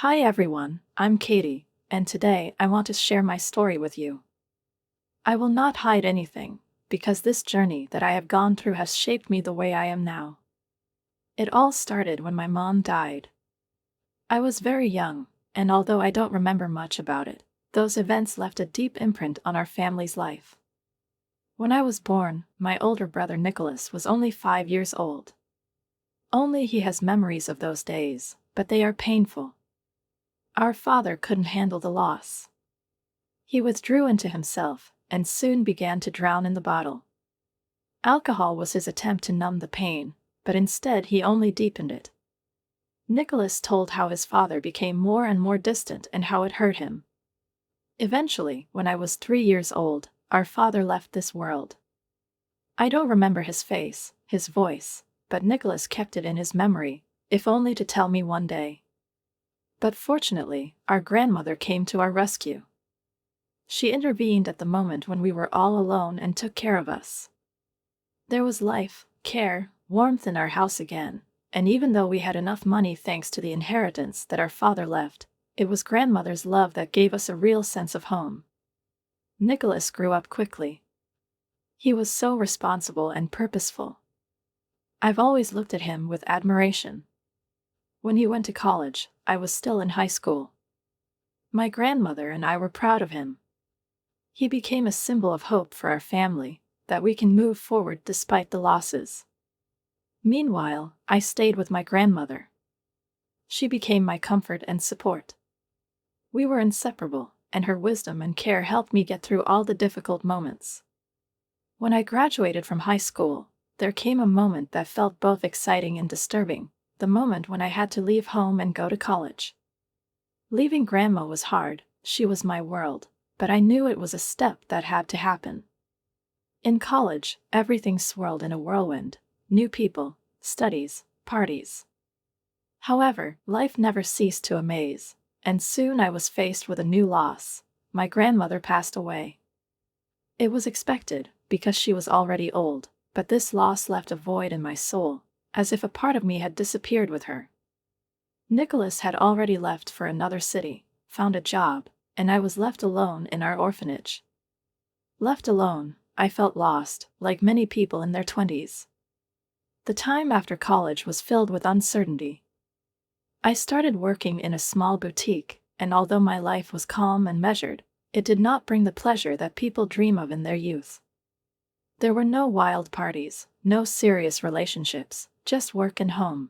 Hi everyone, I'm Katie, and today I want to share my story with you. I will not hide anything, because this journey that I have gone through has shaped me the way I am now. It all started when my mom died. I was very young, and although I don't remember much about it, those events left a deep imprint on our family's life. When I was born, my older brother Nicholas was only 5 years old. Only he has memories of those days, but they are painful. Our father couldn't handle the loss. He withdrew into himself and soon began to drown in the bottle. Alcohol was his attempt to numb the pain, but instead he only deepened it. Nicholas told how his father became more and more distant and how it hurt him. Eventually, when I was 3 years old, our father left this world. I don't remember his face, his voice, but Nicholas kept it in his memory, if only to tell me one day. But fortunately, our grandmother came to our rescue. She intervened at the moment when we were all alone and took care of us. There was life, care, warmth in our house again, and even though we had enough money thanks to the inheritance that our father left, it was grandmother's love that gave us a real sense of home. Nicholas grew up quickly. He was so responsible and purposeful. I've always looked at him with admiration. When he went to college, I was still in high school. My grandmother and I were proud of him. He became a symbol of hope for our family, that we can move forward despite the losses. Meanwhile, I stayed with my grandmother. She became my comfort and support. We were inseparable, and her wisdom and care helped me get through all the difficult moments. When I graduated from high school, there came a moment that felt both exciting and disturbing, the moment when I had to leave home and go to college. Leaving Grandma was hard, she was my world, but I knew it was a step that had to happen. In college, everything swirled in a whirlwind: new people, studies, parties. However, life never ceased to amaze, and soon I was faced with a new loss. My grandmother passed away. It was expected, because she was already old, but this loss left a void in my soul, as if a part of me had disappeared with her. Nicholas had already left for another city, found a job, and I was left alone in our orphanage. Left alone, I felt lost, like many people in their 20s. The time after college was filled with uncertainty. I started working in a small boutique, and although my life was calm and measured, it did not bring the pleasure that people dream of in their youth. There were no wild parties, no serious relationships, just work and home.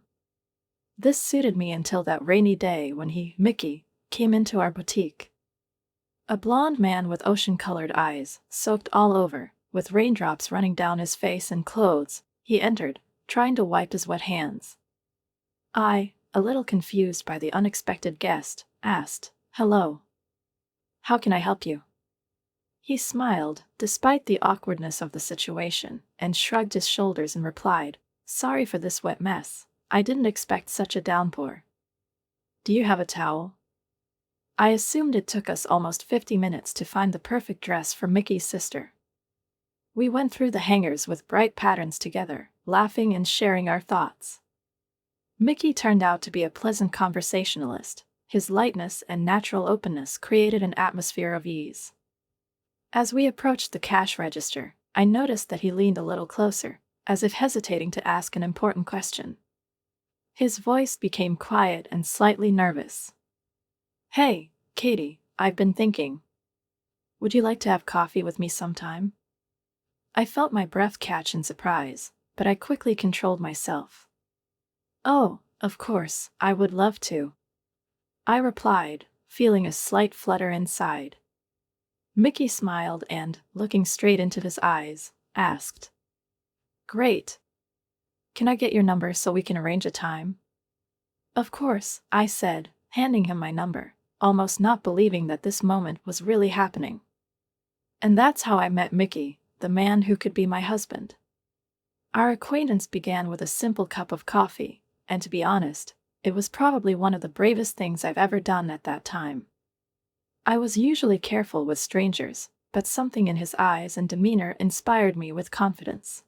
This suited me until that rainy day when Mickey, came into our boutique. A blond man with ocean-colored eyes, soaked all over, with raindrops running down his face and clothes, he entered, trying to wipe his wet hands. I, a little confused by the unexpected guest, asked, "Hello. How can I help you?" He smiled, despite the awkwardness of the situation, and shrugged his shoulders and replied, "Sorry for this wet mess. I didn't expect such a downpour. Do you have a towel?" I assumed it took us almost 50 minutes to find the perfect dress for Mickey's sister. We went through the hangers with bright patterns together, laughing and sharing our thoughts. Mickey turned out to be a pleasant conversationalist. His lightness and natural openness created an atmosphere of ease. As we approached the cash register, I noticed that he leaned a little closer, as if hesitating to ask an important question. His voice became quiet and slightly nervous. "Hey, Katie, I've been thinking. Would you like to have coffee with me sometime?" I felt my breath catch in surprise, but I quickly controlled myself. "Oh, of course, I would love to," I replied, feeling a slight flutter inside. Mickey smiled and, looking straight into his eyes, asked, "Great. Can I get your number so we can arrange a time?" "Of course," I said, handing him my number, almost not believing that this moment was really happening. And that's how I met Mickey, the man who could be my husband. Our acquaintance began with a simple cup of coffee, and to be honest, it was probably one of the bravest things I've ever done at that time. I was usually careful with strangers, but something in his eyes and demeanor inspired me with confidence.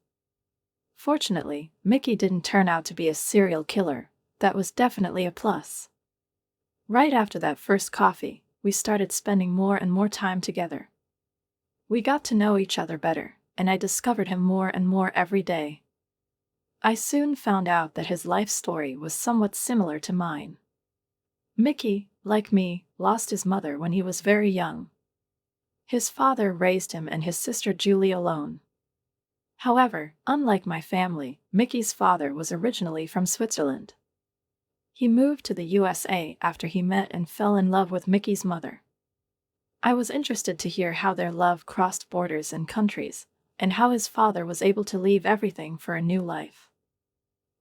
Fortunately, Mickey didn't turn out to be a serial killer. That was definitely a plus. Right after that first coffee, we started spending more and more time together. We got to know each other better, and I discovered him more and more every day. I soon found out that his life story was somewhat similar to mine. Mickey, like me, lost his mother when he was very young. His father raised him and his sister Julie alone. However, unlike my family, Mickey's father was originally from Switzerland. He moved to the USA after he met and fell in love with Mickey's mother. I was interested to hear how their love crossed borders and countries, and how his father was able to leave everything for a new life.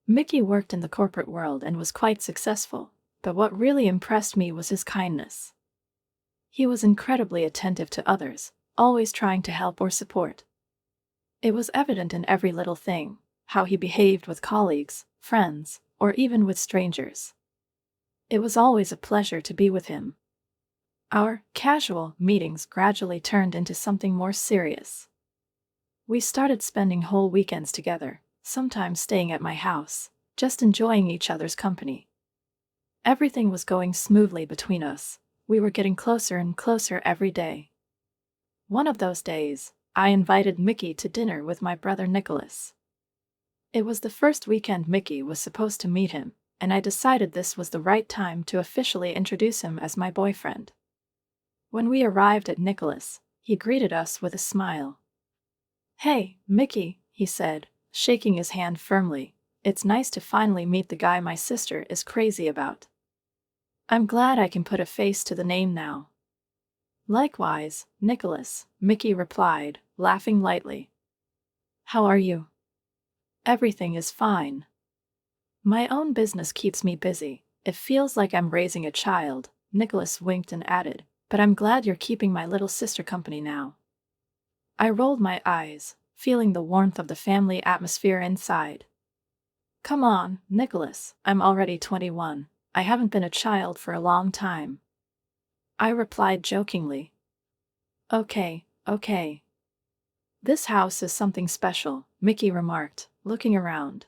Mickey worked in the corporate world and was quite successful, but what really impressed me was his kindness. He was incredibly attentive to others, always trying to help or support. It was evident in every little thing, how he behaved with colleagues, friends, or even with strangers. It was always a pleasure to be with him. Our casual meetings gradually turned into something more serious. We started spending whole weekends together, sometimes staying at my house, just enjoying each other's company. Everything was going smoothly between us. We were getting closer and closer every day. One of those days, I invited Mickey to dinner with my brother Nicholas. It was the first weekend Mickey was supposed to meet him, and I decided this was the right time to officially introduce him as my boyfriend. When we arrived at Nicholas, he greeted us with a smile. "Hey, Mickey," he said, shaking his hand firmly. "It's nice to finally meet the guy my sister is crazy about. I'm glad I can put a face to the name now." "Likewise, Nicholas," Mickey replied, laughing lightly. "How are you?" "Everything is fine. My own business keeps me busy. It feels like I'm raising a child," Nicholas winked and added, "but I'm glad you're keeping my little sister company now." I rolled my eyes, feeling the warmth of the family atmosphere inside. "Come on, Nicholas, I'm already 21. I haven't been a child for a long time," I replied jokingly. Okay. "This house is something special," Mickey remarked, looking around.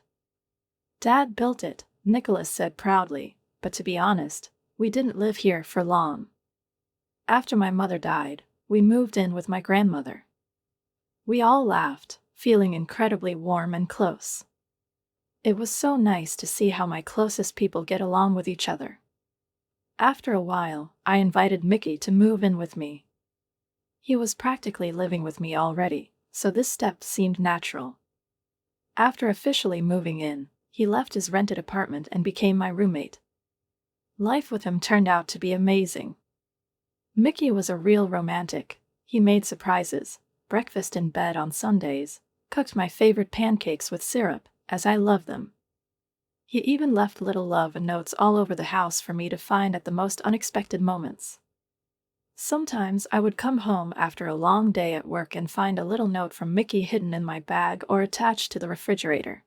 "Dad built it," Nicholas said proudly, "but to be honest, we didn't live here for long. After my mother died, we moved in with my grandmother." We all laughed, feeling incredibly warm and close. It was so nice to see how my closest people get along with each other. After a while, I invited Mickey to move in with me. He was practically living with me already, so this step seemed natural. After officially moving in, he left his rented apartment and became my roommate. Life with him turned out to be amazing. Mickey was a real romantic. He made surprises, breakfast in bed on Sundays, cooked my favorite pancakes with syrup, as I love them. He even left little love notes all over the house for me to find at the most unexpected moments. Sometimes I would come home after a long day at work and find a little note from Mickey hidden in my bag or attached to the refrigerator.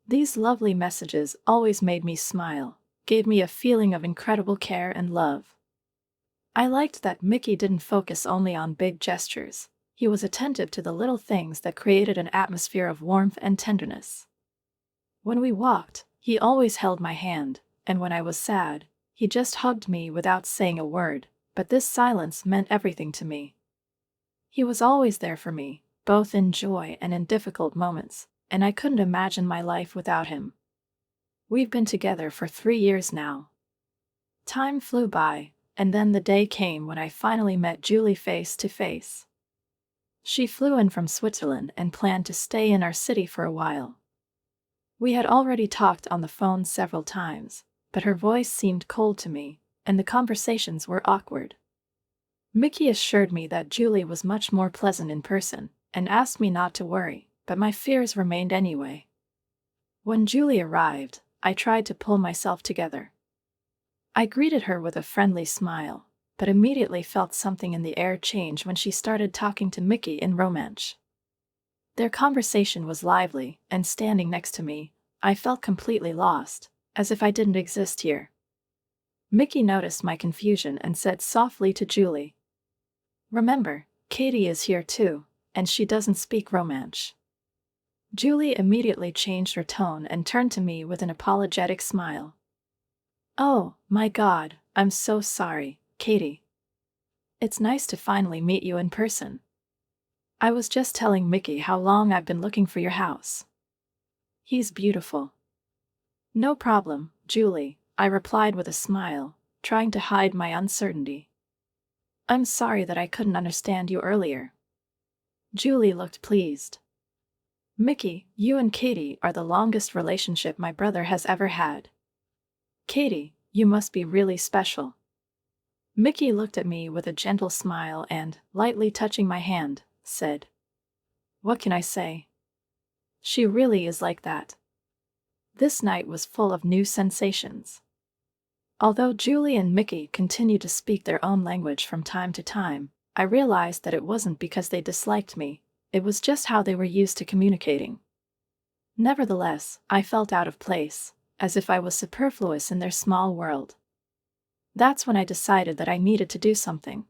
These lovely messages always made me smile, gave me a feeling of incredible care and love. I liked that Mickey didn't focus only on big gestures. He was attentive to the little things that created an atmosphere of warmth and tenderness. When we walked, he always held my hand, and when I was sad, he just hugged me without saying a word, but this silence meant everything to me. He was always there for me, both in joy and in difficult moments, and I couldn't imagine my life without him. We've been together for 3 years now. Time flew by, and then the day came when I finally met Julie face to face. She flew in from Switzerland and planned to stay in our city for a while. We had already talked on the phone several times, but her voice seemed cold to me, and the conversations were awkward. Mickey assured me that Julie was much more pleasant in person, and asked me not to worry, but my fears remained anyway. When Julie arrived, I tried to pull myself together. I greeted her with a friendly smile, but immediately felt something in the air change when she started talking to Mickey in Romance. Their conversation was lively, and standing next to me, I felt completely lost, as if I didn't exist here. Mickey noticed my confusion and said softly to Julie, "Remember, Katie is here too, and she doesn't speak Romance." Julie immediately changed her tone and turned to me with an apologetic smile. "Oh, my God, I'm so sorry, Katie. It's nice to finally meet you in person. I was just telling Mickey how long I've been looking for your house. He's beautiful. No problem, Julie, I replied with a smile, trying to hide my uncertainty. I'm sorry that I couldn't understand you earlier. Julie looked pleased. Mickey, you and Katie are the longest relationship my brother has ever had. Katie, you must be really special. Mickey looked at me with a gentle smile and, lightly touching my hand, said, "What can I say? She really is like that." This night was full of new sensations. Although Julie and Mickey continued to speak their own language from time to time, I realized that it wasn't because they disliked me, it was just how they were used to communicating. Nevertheless, I felt out of place, as if I was superfluous in their small world. That's when I decided that I needed to do something.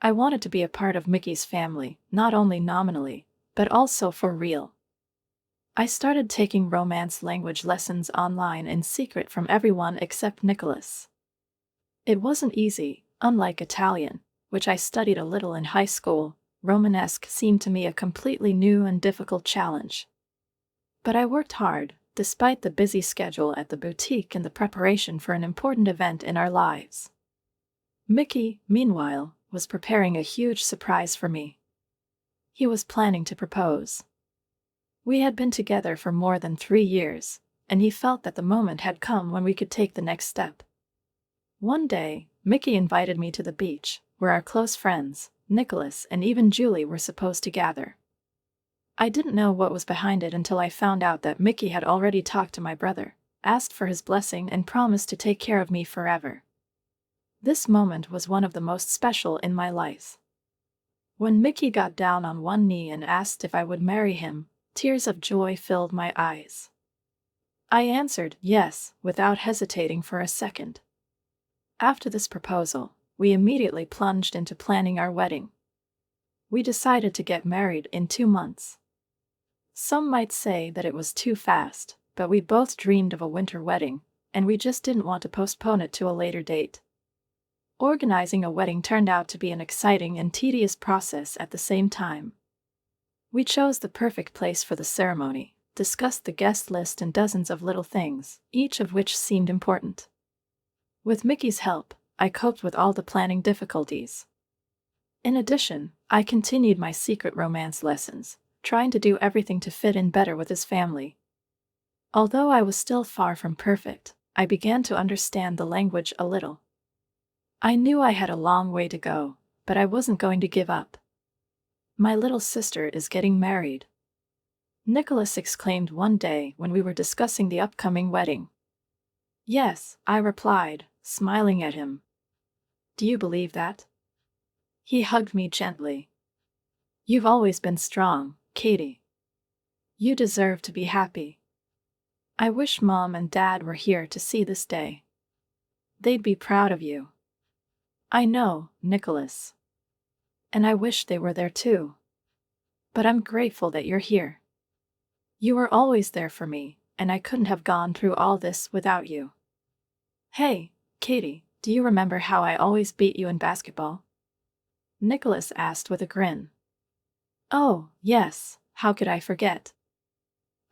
I wanted to be a part of Mickey's family, not only nominally, but also for real. I started taking romance language lessons online in secret from everyone except Nicholas. It wasn't easy, unlike Italian, which I studied a little in high school. Romanesque seemed to me a completely new and difficult challenge. But I worked hard, despite the busy schedule at the boutique and the preparation for an important event in our lives. Mickey, meanwhile, was preparing a huge surprise for me. He was planning to propose. We had been together for more than 3 years, and he felt that the moment had come when we could take the next step. One day, Mickey invited me to the beach, where our close friends, Nicholas and even Julie, were supposed to gather. I didn't know what was behind it until I found out that Mickey had already talked to my brother, asked for his blessing and promised to take care of me forever. This moment was one of the most special in my life. When Mickey got down on one knee and asked if I would marry him, tears of joy filled my eyes. I answered yes, without hesitating for a second. After this proposal, we immediately plunged into planning our wedding. We decided to get married in 2 months. Some might say that it was too fast, but we both dreamed of a winter wedding, and we just didn't want to postpone it to a later date. Organizing a wedding turned out to be an exciting and tedious process at the same time. We chose the perfect place for the ceremony, discussed the guest list and dozens of little things, each of which seemed important. With Mickey's help, I coped with all the planning difficulties. In addition, I continued my secret romance lessons, trying to do everything to fit in better with his family. Although I was still far from perfect, I began to understand the language a little. I knew I had a long way to go, but I wasn't going to give up. My little sister is getting married, Nicholas exclaimed one day when we were discussing the upcoming wedding. Yes, I replied, smiling at him. Do you believe that? He hugged me gently. You've always been strong, Katie. You deserve to be happy. I wish Mom and Dad were here to see this day. They'd be proud of you. I know, Nicholas. And I wish they were there too. But I'm grateful that you're here. You were always there for me, and I couldn't have gone through all this without you. Hey, Katie, do you remember how I always beat you in basketball? Nicholas asked with a grin. Oh, yes, how could I forget?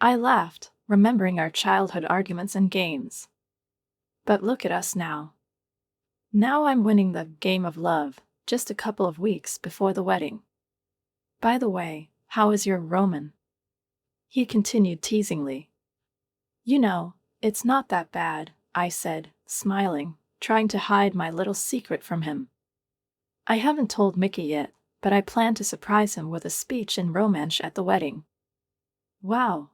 I laughed, remembering our childhood arguments and games. But look at us now. Now I'm winning the game of love, just a couple of weeks before the wedding. By the way, how is your Roman? He continued teasingly. You know, it's not that bad, I said, smiling, trying to hide my little secret from him. I haven't told Mickey yet, but I plan to surprise him with a speech in Romansh at the wedding. Wow.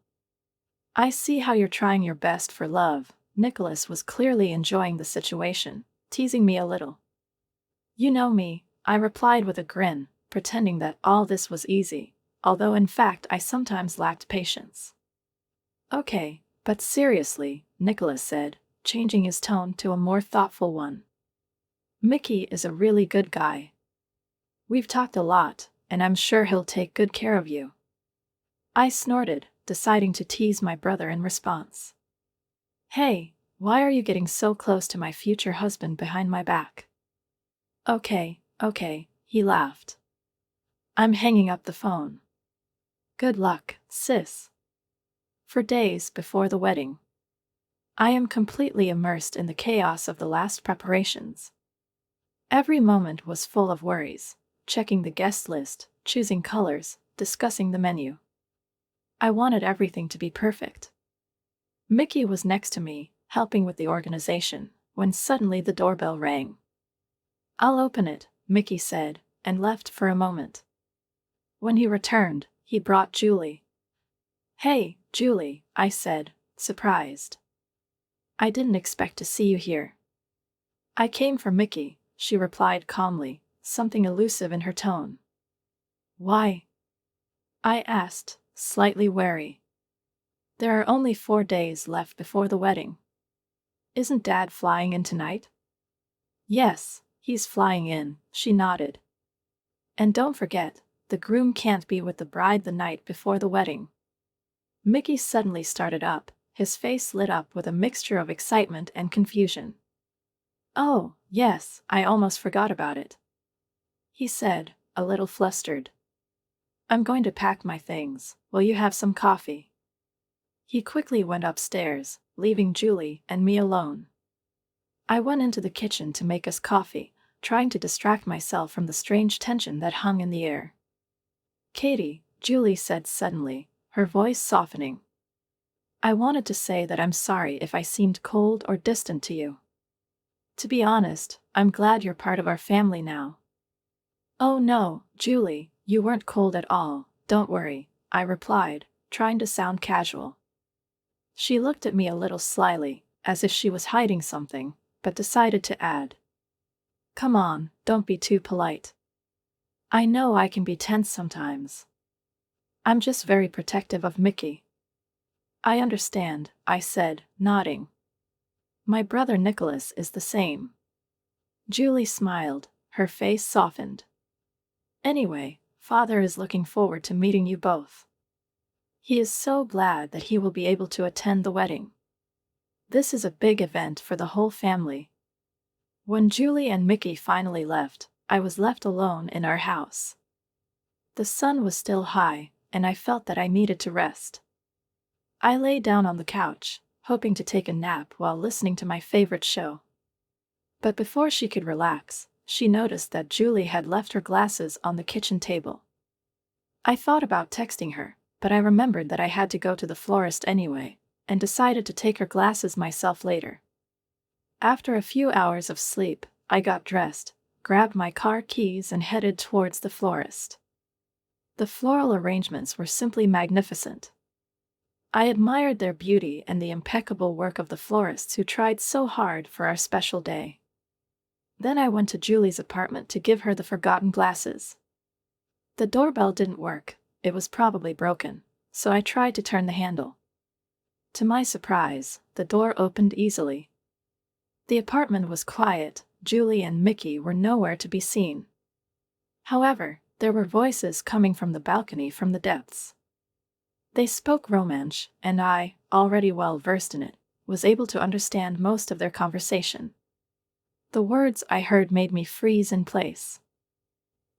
I see how you're trying your best for love. Nicholas was clearly enjoying the situation, teasing me a little. You know me, I replied with a grin, pretending that all this was easy, although in fact I sometimes lacked patience. Okay, but seriously, Nicholas said, changing his tone to a more thoughtful one. Mickey is a really good guy. We've talked a lot, and I'm sure he'll take good care of you. I snorted, deciding to tease my brother in response. Hey, Why are you getting so close to my future husband behind my back? Okay, he laughed. I'm hanging up the phone. Good luck, sis. For days before the wedding, I am completely immersed in the chaos of the last preparations. Every moment was full of worries, checking the guest list, choosing colors, discussing the menu. I wanted everything to be perfect. Mickey was next to me, helping with the organization, when suddenly the doorbell rang. I'll open it, Mickey said, and left for a moment. When he returned, he brought Julie. Hey, Julie, I said, surprised. I didn't expect to see you here. I came for Mickey, she replied calmly, something elusive in her tone. Why? I asked, slightly wary. There are only 4 days left before the wedding. Isn't Dad flying in tonight? Yes, he's flying in, she nodded. And don't forget, the groom can't be with the bride the night before the wedding. Mickey suddenly started up, his face lit up with a mixture of excitement and confusion. Oh, yes, I almost forgot about it, he said, a little flustered. I'm going to pack my things. Will you have some coffee? He quickly went upstairs, leaving Julie and me alone. I went into the kitchen to make us coffee, trying to distract myself from the strange tension that hung in the air. Katie, Julie said suddenly, her voice softening. I wanted to say that I'm sorry if I seemed cold or distant to you. To be honest, I'm glad you're part of our family now. Oh no, Julie, you weren't cold at all, don't worry, I replied, trying to sound casual. She looked at me a little slyly, as if she was hiding something, but decided to add. Come on, don't be too polite. I know I can be tense sometimes. I'm just very protective of Mickey. I understand, I said, nodding. My brother Nicholas is the same. Julie smiled, her face softened. Anyway, Father is looking forward to meeting you both. He is so glad that he will be able to attend the wedding. This is a big event for the whole family. When Julie and Mickey finally left, I was left alone in our house. The sun was still high, and I felt that I needed to rest. I lay down on the couch, hoping to take a nap while listening to my favorite show. But before she could relax, she noticed that Julie had left her glasses on the kitchen table. I thought about texting her, but I remembered that I had to go to the florist anyway, and decided to take her glasses myself later. After a few hours of sleep, I got dressed, grabbed my car keys and headed towards the florist. The floral arrangements were simply magnificent. I admired their beauty and the impeccable work of the florists who tried so hard for our special day. Then I went to Julie's apartment to give her the forgotten glasses. The doorbell didn't work, it was probably broken, so I tried to turn the handle. To my surprise, the door opened easily. The apartment was quiet, Julie and Mickey were nowhere to be seen. However, there were voices coming from the balcony from the depths. They spoke Romance, and I, already well versed in it, was able to understand most of their conversation. The words I heard made me freeze in place.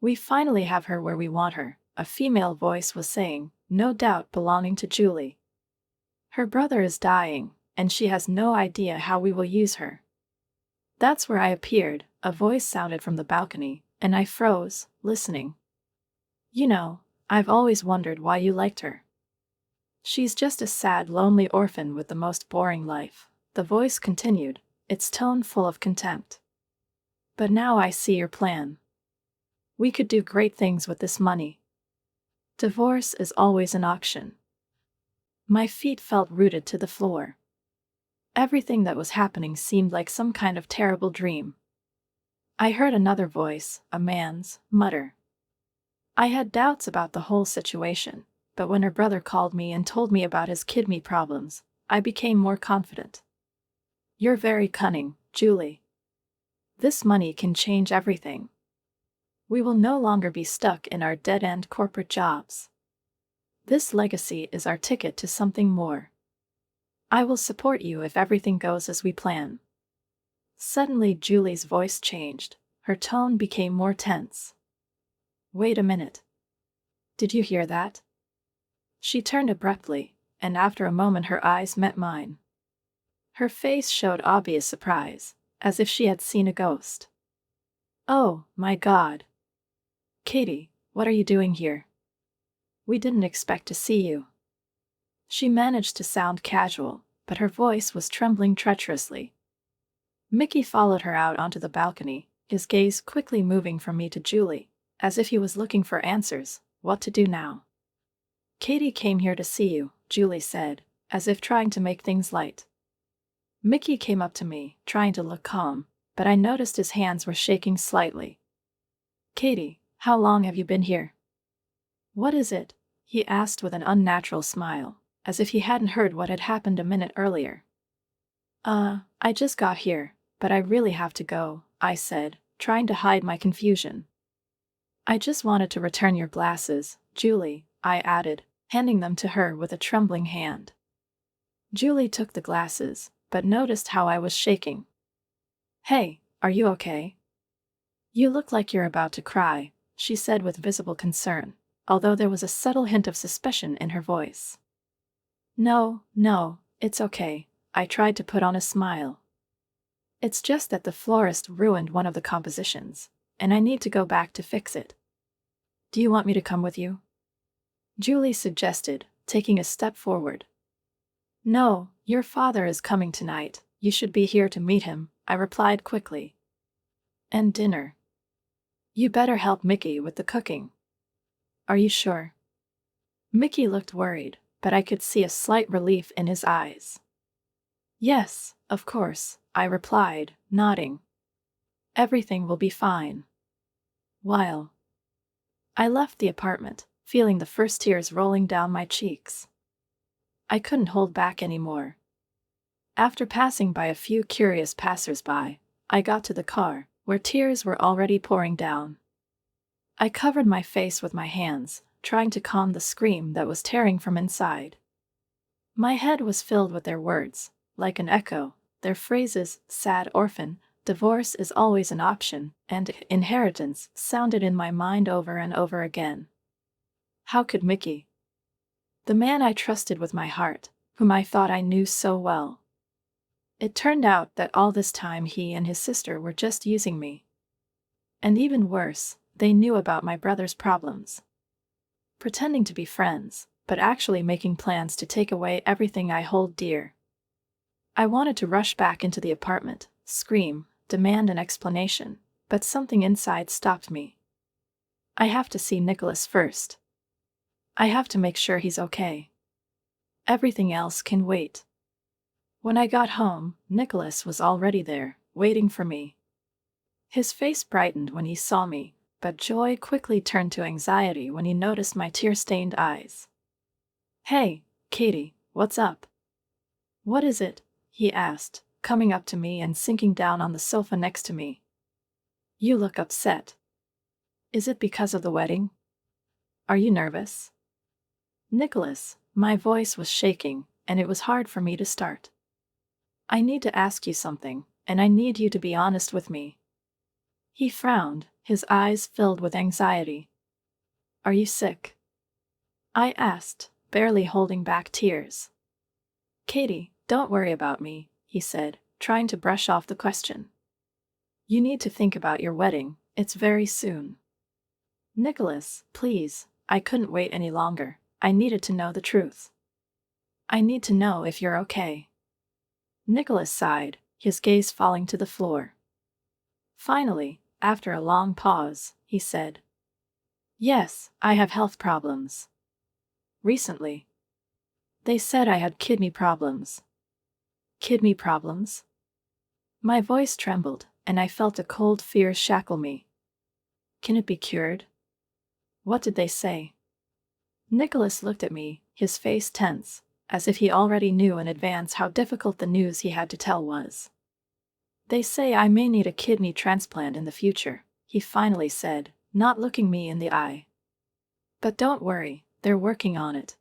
We finally have her where we want her, a female voice was saying, no doubt belonging to Julie. Her brother is dying, and she has no idea how we will use her. That's where I appeared, a voice sounded from the balcony, and I froze, listening. You know, I've always wondered why you liked her. She's just a sad, lonely orphan with the most boring life, the voice continued, its tone full of contempt. But now I see your plan. We could do great things with this money. Divorce is always an option. My feet felt rooted to the floor. Everything that was happening seemed like some kind of terrible dream. I heard another voice, a man's, mutter. I had doubts about the whole situation, but when her brother called me and told me about his kidney problems, I became more confident. You're very cunning, Julie. This money can change everything. We will no longer be stuck in our dead-end corporate jobs. This legacy is our ticket to something more. I will support you if everything goes as we plan. Suddenly, Julie's voice changed. Her tone became more tense. Wait a minute. Did you hear that? She turned abruptly, and after a moment her eyes met mine. Her face showed obvious surprise, as if she had seen a ghost. Oh, my God. Katie, what are you doing here? We didn't expect to see you. She managed to sound casual, but her voice was trembling treacherously. Mickey followed her out onto the balcony, his gaze quickly moving from me to Julie, as if he was looking for answers. What to do now? Katie came here to see you, Julie said, as if trying to make things light. Mickey came up to me, trying to look calm, but I noticed his hands were shaking slightly. Katie, how long have you been here? What is it? He asked with an unnatural smile, as if he hadn't heard what had happened a minute earlier. I just got here, but I really have to go, I said, trying to hide my confusion. I just wanted to return your glasses, Julie, I added, handing them to her with a trembling hand. Julie took the glasses, but noticed how I was shaking. Hey, are you okay? You look like you're about to cry, she said with visible concern, although there was a subtle hint of suspicion in her voice. No, it's okay, I tried to put on a smile. It's just that the florist ruined one of the compositions, and I need to go back to fix it. Do you want me to come with you? Julie suggested, taking a step forward. No, your father is coming tonight, you should be here to meet him, I replied quickly. And dinner. You better help Mickey with the cooking. Are you sure? Mickey looked worried, but I could see a slight relief in his eyes. Yes, of course, I replied, nodding. Everything will be fine. While I left the apartment, feeling the first tears rolling down my cheeks. I couldn't hold back anymore. After passing by a few curious passers-by, I got to the car, where tears were already pouring down. I covered my face with my hands, trying to calm the scream that was tearing from inside. My head was filled with their words, like an echo, their phrases, sad orphan, divorce is always an option, and inheritance sounded in my mind over and over again. How could Mickey, the man I trusted with my heart, whom I thought I knew so well? It turned out that all this time he and his sister were just using me. And even worse, they knew about my brother's problems. Pretending to be friends, but actually making plans to take away everything I hold dear. I wanted to rush back into the apartment, scream, demand an explanation, but something inside stopped me. I have to see Nicholas first. I have to make sure he's okay. Everything else can wait. When I got home, Nicholas was already there, waiting for me. His face brightened when he saw me, but joy quickly turned to anxiety when he noticed my tear-stained eyes. Hey, Katie, what's up? What is it? He asked, coming up to me and sinking down on the sofa next to me. You look upset. Is it because of the wedding? Are you nervous? Nicholas, my voice was shaking, and it was hard for me to start. I need to ask you something, and I need you to be honest with me. He frowned, his eyes filled with anxiety. Are you sick? I asked, barely holding back tears. Katie, don't worry about me, he said, trying to brush off the question. You need to think about your wedding, it's very soon. Nicholas, please, I couldn't wait any longer, I needed to know the truth. I need to know if you're okay. Nicholas sighed, his gaze falling to the floor. Finally, after a long pause, he said, Yes, I have health problems. Recently. They said I had kidney problems. Kidney problems? My voice trembled, and I felt a cold fear shackle me. Can it be cured? What did they say? Nicholas looked at me, his face tense, as if he already knew in advance how difficult the news he had to tell was. They say I may need a kidney transplant in the future, he finally said, not looking me in the eye. But don't worry, they're working on it.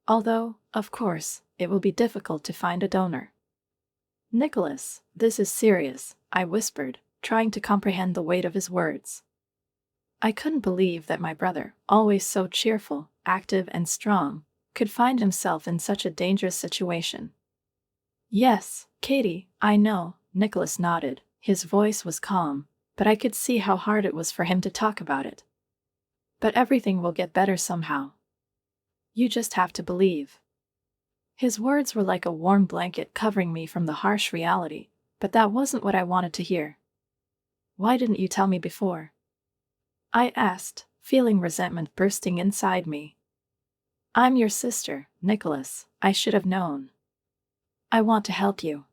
Although, Of course, it will be difficult to find a donor. Nicholas, this is serious, I whispered, trying to comprehend the weight of his words. I couldn't believe that my brother, always so cheerful, active and strong, could find himself in such a dangerous situation. Yes, Katie, I know, Nicholas nodded. His voice was calm, but I could see how hard it was for him to talk about it. But everything will get better somehow. You just have to believe. His words were like a warm blanket covering me from the harsh reality, but that wasn't what I wanted to hear. Why didn't you tell me before? I asked, feeling resentment bursting inside me. I'm your sister, Nicholas, I should have known. I want to help you.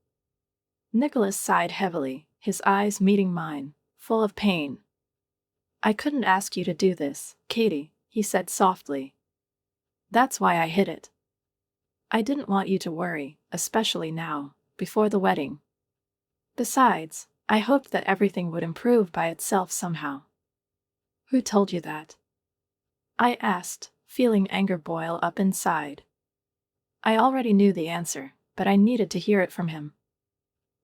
Nicholas sighed heavily, his eyes meeting mine, full of pain. I couldn't ask you to do this, Katie, he said softly. That's why I hid it. I didn't want you to worry, especially now, before the wedding. Besides, I hoped that everything would improve by itself somehow. Who told you that? I asked, feeling anger boil up inside. I already knew the answer, but I needed to hear it from him.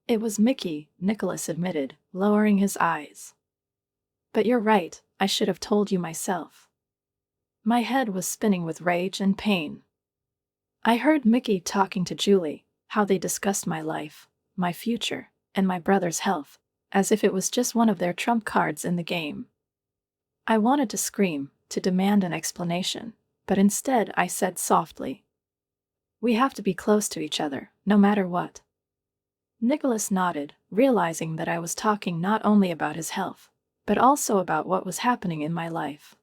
It was Mickey, Nicholas admitted, lowering his eyes. But you're right, I should have told you myself. My head was spinning with rage and pain. I heard Mickey talking to Julie, how they discussed my life, my future, and my brother's health, as if it was just one of their trump cards in the game. I wanted to scream, to demand an explanation, but instead I said softly, we have to be close to each other, no matter what. Nicholas nodded, realizing that I was talking not only about his health, but also about what was happening in my life.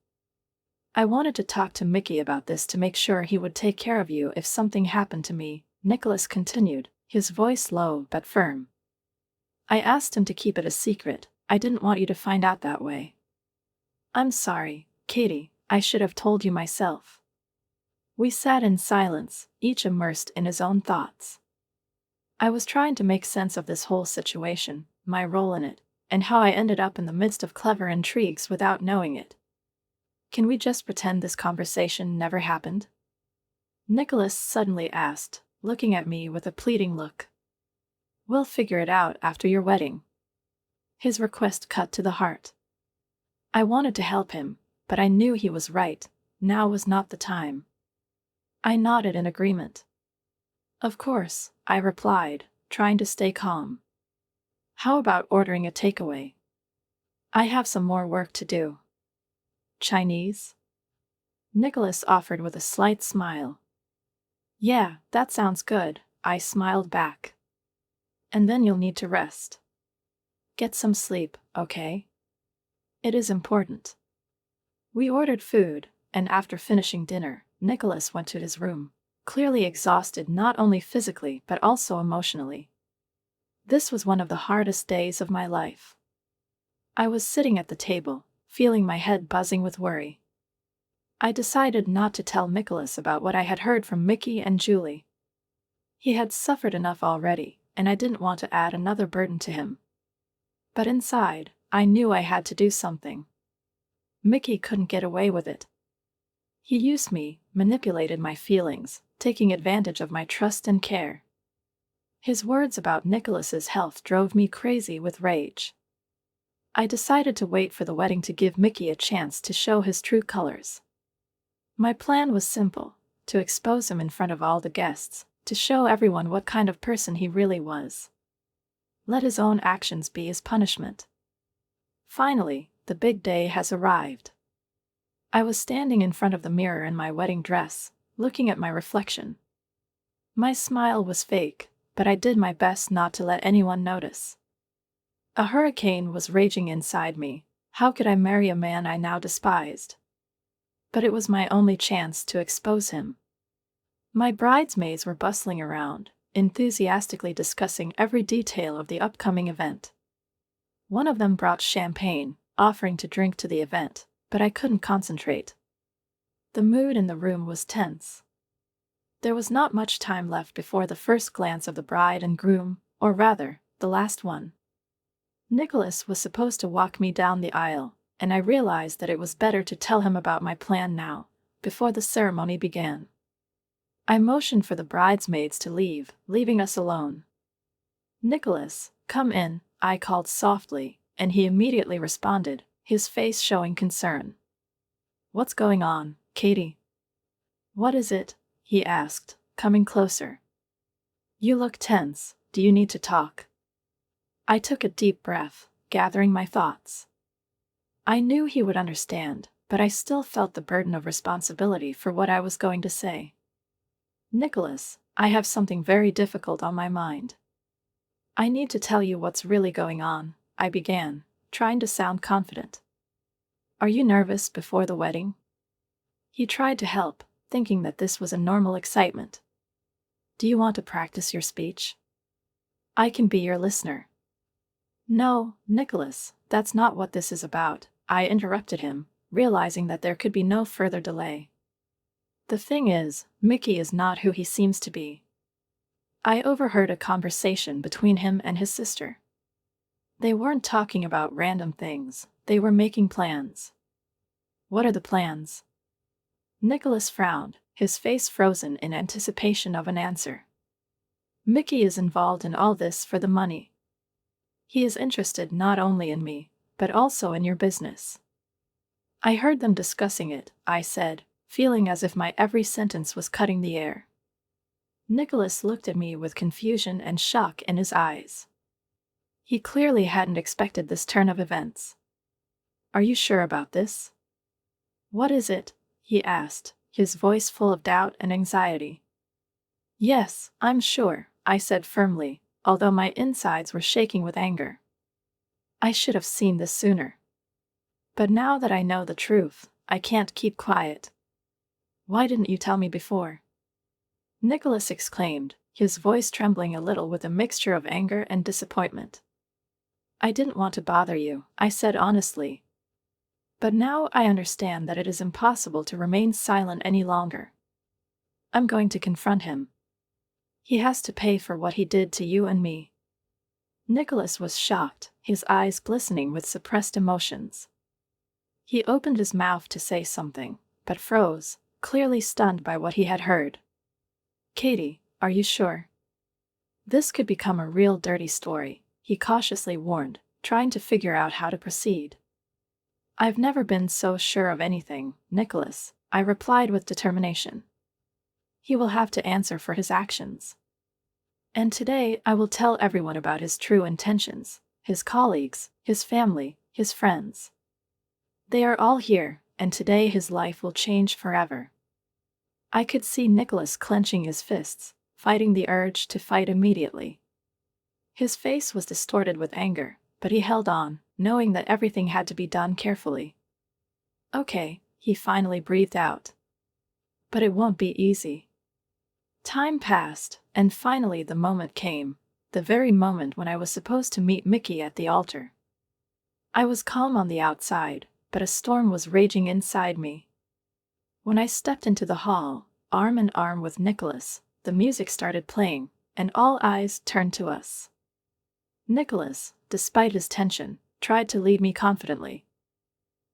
I wanted to talk to Mickey about this to make sure he would take care of you if something happened to me, Nicholas continued, his voice low but firm. I asked him to keep it a secret, I didn't want you to find out that way. I'm sorry, Katie, I should have told you myself. We sat in silence, each immersed in his own thoughts. I was trying to make sense of this whole situation, my role in it, and how I ended up in the midst of clever intrigues without knowing it. Can we just pretend this conversation never happened? Nicholas suddenly asked, looking at me with a pleading look. We'll figure it out after your wedding. His request cut to the heart. I wanted to help him, but I knew he was right, now was not the time. I nodded in agreement. Of course, I replied, trying to stay calm. How about ordering a takeaway? I have some more work to do. Chinese? Nicholas offered with a slight smile. Yeah, that sounds good, I smiled back. And then you'll need to rest. Get some sleep, okay? It is important. We ordered food, and after finishing dinner, Nicholas went to his room, clearly exhausted not only physically but also emotionally. This was one of the hardest days of my life. I was sitting at the table, feeling my head buzzing with worry. I decided not to tell Nicholas about what I had heard from Mickey and Julie. He had suffered enough already, and I didn't want to add another burden to him. But inside, I knew I had to do something. Mickey couldn't get away with it. He used me, manipulated my feelings, taking advantage of my trust and care. His words about Nicholas's health drove me crazy with rage. I decided to wait for the wedding to give Mickey a chance to show his true colors. My plan was simple, to expose him in front of all the guests, to show everyone what kind of person he really was. Let his own actions be his punishment. Finally, the big day has arrived. I was standing in front of the mirror in my wedding dress, looking at my reflection. My smile was fake, but I did my best not to let anyone notice. A hurricane was raging inside me. How could I marry a man I now despised? But it was my only chance to expose him. My bridesmaids were bustling around, enthusiastically discussing every detail of the upcoming event. One of them brought champagne, offering to drink to the event, but I couldn't concentrate. The mood in the room was tense. There was not much time left before the first glance of the bride and groom, or rather, the last one. Nicholas was supposed to walk me down the aisle, and I realized that it was better to tell him about my plan now, before the ceremony began. I motioned for the bridesmaids to leave, leaving us alone. "Nicholas, come in," I called softly, and he immediately responded, his face showing concern. "What's going on, Katie?" "What is it?" he asked, coming closer. "You look tense. Do you need to talk?" I took a deep breath, gathering my thoughts. I knew he would understand, but I still felt the burden of responsibility for what I was going to say. "Nicholas, I have something very difficult on my mind. I need to tell you what's really going on," I began, trying to sound confident. "Are you nervous before the wedding?" He tried to help, thinking that this was a normal excitement. "Do you want to practice your speech? I can be your listener." "No, Nicholas, that's not what this is about," I interrupted him, realizing that there could be no further delay. "The thing is, Mickey is not who he seems to be." I overheard a conversation between him and his sister. They weren't talking about random things, they were making plans. "What are the plans?" Nicholas frowned, his face frozen in anticipation of an answer. "Mickey is involved in all this for the money. He is interested not only in me, but also in your business." I heard them discussing it, I said, feeling as if my every sentence was cutting the air. Nicholas looked at me with confusion and shock in his eyes. He clearly hadn't expected this turn of events. "Are you sure about this?" "What is it?" he asked, his voice full of doubt and anxiety. "Yes, I'm sure," I said firmly, although my insides were shaking with anger. I should have seen this sooner. But now that I know the truth, I can't keep quiet. "Why didn't you tell me before?" Nicholas exclaimed, his voice trembling a little with a mixture of anger and disappointment. "I didn't want to bother you," I said honestly. "But now I understand that it is impossible to remain silent any longer. I'm going to confront him. He has to pay for what he did to you and me." Nicholas was shocked, his eyes glistening with suppressed emotions. He opened his mouth to say something, but froze, clearly stunned by what he had heard. "Katie, are you sure? This could become a real dirty story," he cautiously warned, trying to figure out how to proceed. "I've never been so sure of anything, Nicholas," I replied with determination. "He will have to answer for his actions. And today I will tell everyone about his true intentions, his colleagues, his family, his friends. They are all here, and today his life will change forever." I could see Nicholas clenching his fists, fighting the urge to fight immediately. His face was distorted with anger, but he held on, knowing that everything had to be done carefully. "Okay," he finally breathed out. "But it won't be easy." Time passed, and finally the moment came, the very moment when I was supposed to meet Mickey at the altar. I was calm on the outside, but a storm was raging inside me. When I stepped into the hall, arm in arm with Nicholas, the music started playing, and all eyes turned to us. Nicholas, despite his tension, tried to lead me confidently.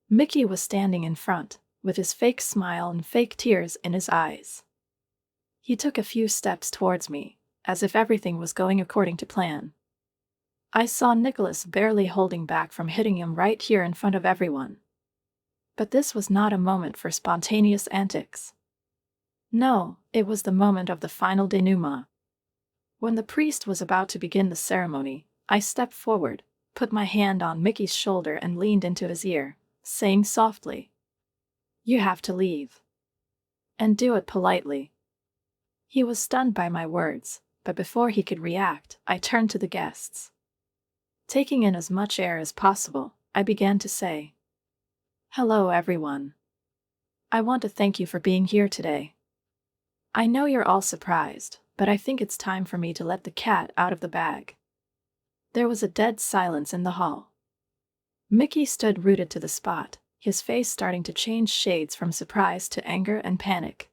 Mickey was standing in front, with his fake smile and fake tears in his eyes. He took a few steps towards me, as if everything was going according to plan. I saw Nicholas barely holding back from hitting him right here in front of everyone. But this was not a moment for spontaneous antics. No, it was the moment of the final denouement. When the priest was about to begin the ceremony, I stepped forward, put my hand on Mickey's shoulder and leaned into his ear, saying softly, "You have to leave. And do it politely." He was stunned by my words, but before he could react, I turned to the guests. Taking in as much air as possible, I began to say, "Hello everyone. I want to thank you for being here today. I know you're all surprised, but I think it's time for me to let the cat out of the bag." There was a dead silence in the hall. Mickey stood rooted to the spot, his face starting to change shades from surprise to anger and panic.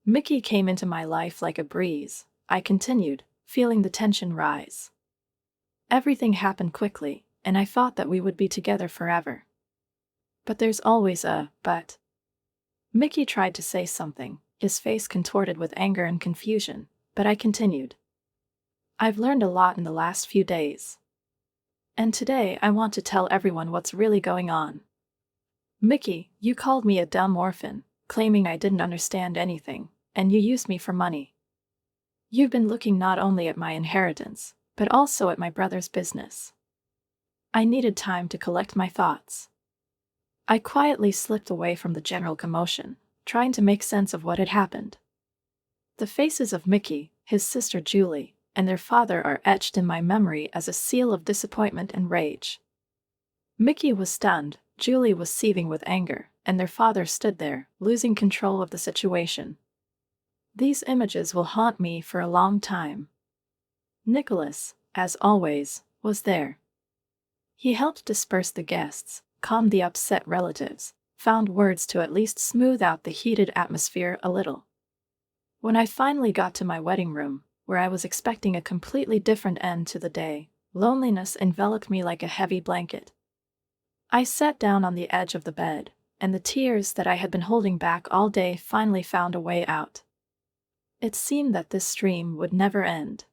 "Mickey came into my life like a breeze," I continued, feeling the tension rise. "Everything happened quickly, and I thought that we would be together forever. But there's always a but." Mickey tried to say something, his face contorted with anger and confusion, but I continued. I've learned a lot in the last few days. And today I want to tell everyone what's really going on. Mickey, you called me a dumb orphan, claiming I didn't understand anything, and you used me for money. You've been looking not only at my inheritance, but also at my brother's business. I needed time to collect my thoughts. I quietly slipped away from the general commotion, trying to make sense of what had happened. The faces of Mickey, his sister Julie, and their father are etched in my memory as a seal of disappointment and rage. Mickey was stunned, Julie was seething with anger, and their father stood there, losing control of the situation. These images will haunt me for a long time. Nicholas, as always, was there. He helped disperse the guests, calmed the upset relatives, found words to at least smooth out the heated atmosphere a little. When I finally got to my wedding room, where I was expecting a completely different end to the day, loneliness enveloped me like a heavy blanket. I sat down on the edge of the bed, and the tears that I had been holding back all day finally found a way out. It seemed that this stream would never end.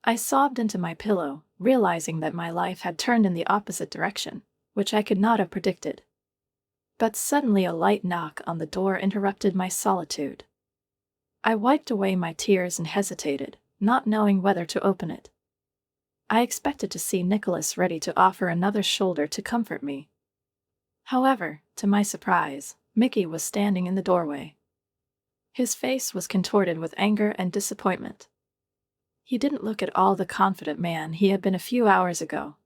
I sobbed into my pillow, realizing that my life had turned in the opposite direction, which I could not have predicted. But suddenly a light knock on the door interrupted my solitude. I wiped away my tears and hesitated, not knowing whether to open it. I expected to see Nicholas ready to offer another shoulder to comfort me. However, to my surprise, Mickey was standing in the doorway. His face was contorted with anger and disappointment. He didn't look at all the confident man he had been a few hours ago.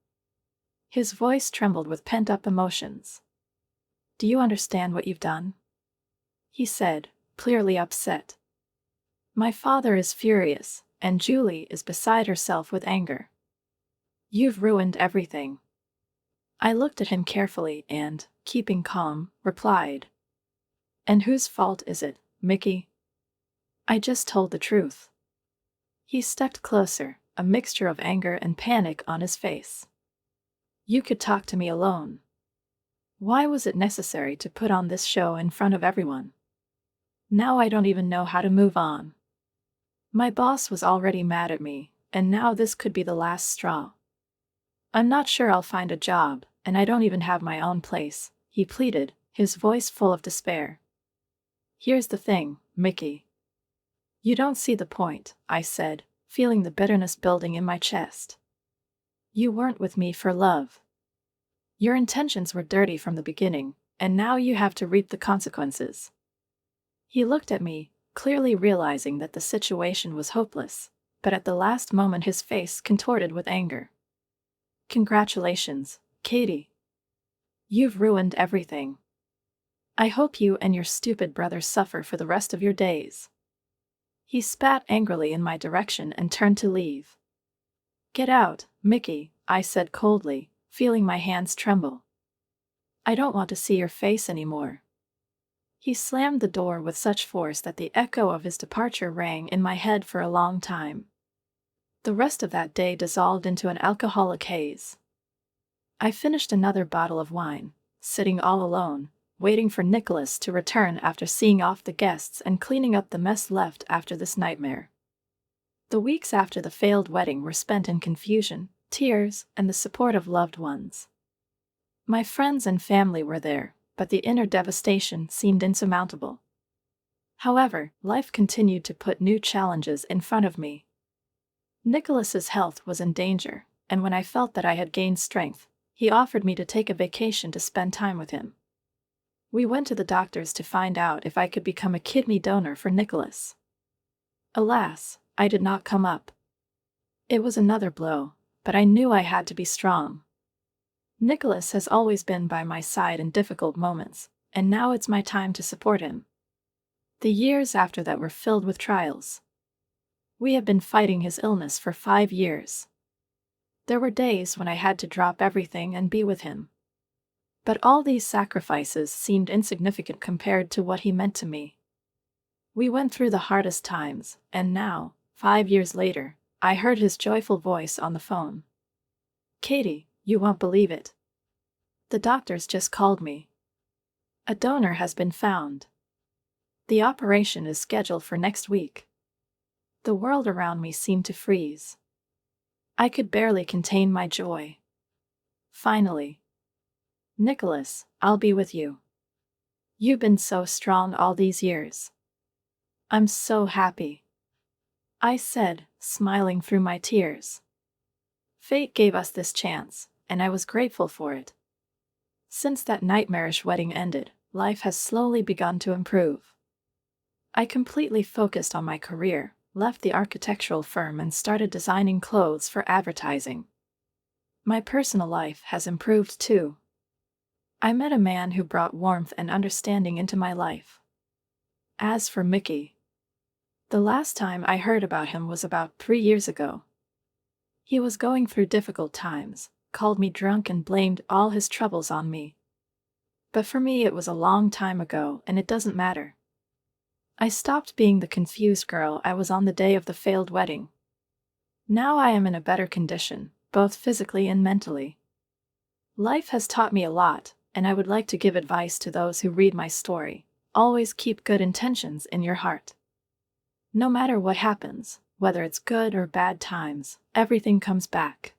His voice trembled with pent-up emotions. "Do you understand what you've done?" he said, clearly upset. "My father is furious, and Julie is beside herself with anger. You've ruined everything." I looked at him carefully and, keeping calm, replied, "And whose fault is it, Mickey?" "I just told the truth." He stepped closer, a mixture of anger and panic on his face. "You could talk to me alone. Why was it necessary to put on this show in front of everyone? Now I don't even know how to move on. My boss was already mad at me, and now this could be the last straw. I'm not sure I'll find a job, and I don't even have my own place," he pleaded, his voice full of despair. "Here's the thing, Mickey. You don't see the point," I said, feeling the bitterness building in my chest. "You weren't with me for love. Your intentions were dirty from the beginning, and now you have to reap the consequences." He looked at me, clearly realizing that the situation was hopeless, but at the last moment his face contorted with anger. "Congratulations, Katie. You've ruined everything. I hope you and your stupid brother suffer for the rest of your days." He spat angrily in my direction and turned to leave. "Get out, Mickey," I said coldly, feeling my hands tremble. "I don't want to see your face anymore." He slammed the door with such force that the echo of his departure rang in my head for a long time. The rest of that day dissolved into an alcoholic haze. I finished another bottle of wine, sitting all alone, waiting for Nicholas to return after seeing off the guests and cleaning up the mess left after this nightmare. The weeks after the failed wedding were spent in confusion, tears, and the support of loved ones. My friends and family were there, but the inner devastation seemed insurmountable. However, life continued to put new challenges in front of me. Nicholas's health was in danger, and when I felt that I had gained strength, he offered me to take a vacation to spend time with him. We went to the doctors to find out if I could become a kidney donor for Nicholas. Alas, I did not come up. It was another blow, but I knew I had to be strong. Nicholas has always been by my side in difficult moments, and now it's my time to support him. The years after that were filled with trials. We have been fighting his illness for 5 years. There were days when I had to drop everything and be with him. But all these sacrifices seemed insignificant compared to what he meant to me. We went through the hardest times, and now, 5 years later, I heard his joyful voice on the phone. "Katie, you won't believe it. The doctors just called me. A donor has been found. The operation is scheduled for next week. The world around me seemed to freeze. I could barely contain my joy. Finally. Nicholas, I'll be with you. You've been so strong all these years. I'm so happy, I said, smiling through my tears. Fate gave us this chance, and I was grateful for it. Since that nightmarish wedding ended, life has slowly begun to improve. I completely focused on my career, left the architectural firm and started designing clothes for advertising. My personal life has improved too. I met a man who brought warmth and understanding into my life. As for Mickey, the last time I heard about him was about 3 years ago. He was going through difficult times, called me drunk and blamed all his troubles on me. But for me it was a long time ago and it doesn't matter. I stopped being the confused girl I was on the day of the failed wedding. Now I am in a better condition, both physically and mentally. Life has taught me a lot, and I would like to give advice to those who read my story. Always keep good intentions in your heart. No matter what happens, whether it's good or bad times, everything comes back.